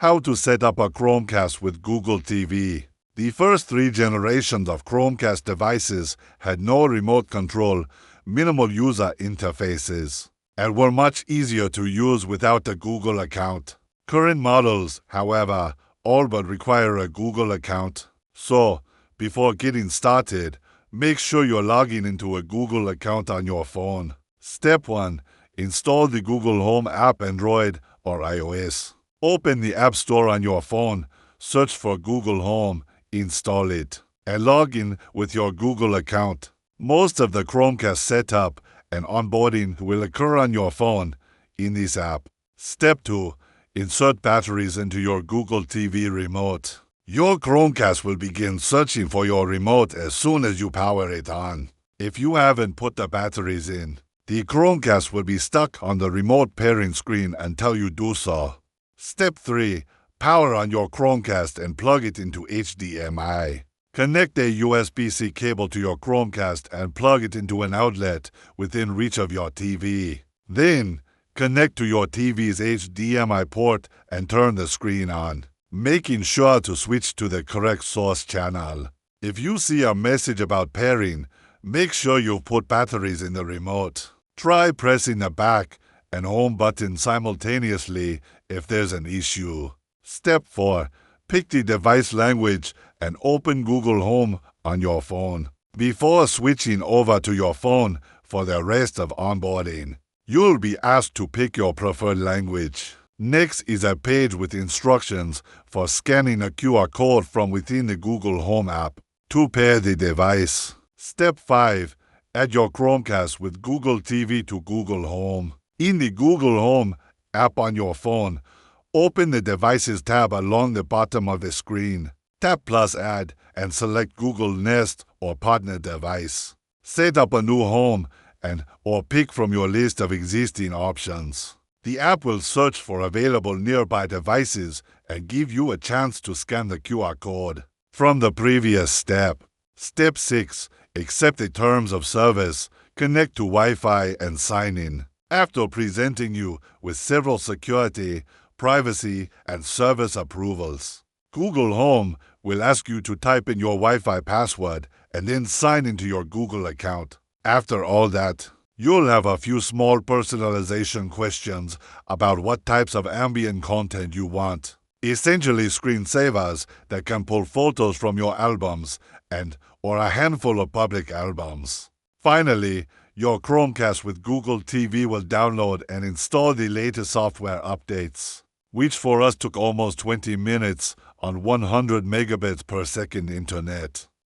How to set up a Chromecast with Google TV. The first 3 generations of Chromecast devices had no remote control, minimal user interfaces, and were much easier to use without a Google account. Current models, however, all but require a Google account. So, before getting started, make sure you're logging into a Google account on your phone. Step 1. Install the Google Home app, Android or iOS. Open the App Store on your phone, search for Google Home, install it, and log in with your Google account. Most of the Chromecast setup and onboarding will occur on your phone in this app. Step 2. Insert batteries into your Google TV remote. Your Chromecast will begin searching for your remote as soon as you power it on. If you haven't put the batteries in, the Chromecast will be stuck on the remote pairing screen until you do so. Step 3. Power on your Chromecast and plug it into HDMI. Connect a USB-C cable to your Chromecast and plug it into an outlet within reach of your TV. Then, connect to your TV's HDMI port and turn the screen on, making sure to switch to the correct source channel. If you see a message about pairing, make sure you've put batteries in the remote. Try pressing the back and home button simultaneously if there's an issue. Step 4. Pick the device language and open Google Home on your phone. Before switching over to your phone for the rest of onboarding, you'll be asked to pick your preferred language. Next is a page with instructions for scanning a QR code from within the Google Home app to pair the device. Step 5. Add your Chromecast with Google TV to Google Home. In the Google Home app on your phone, open the Devices tab along the bottom of the screen. Tap plus Add and select Google Nest or Partner device. Set up a new home or pick from your list of existing options. The app will search for available nearby devices and give you a chance to scan the QR code from the previous step. Step 6. Accept the terms of service, connect to Wi-Fi and sign in. After presenting you with several security, privacy, and service approvals, Google Home will ask you to type in your Wi-Fi password and then sign into your Google account. After all that, you'll have a few small personalization questions about what types of ambient content you want. Essentially screensavers that can pull photos from your albums or a handful of public albums. Finally, your Chromecast with Google TV will download and install the latest software updates, which for us took almost 20 minutes on 100 megabits per second internet.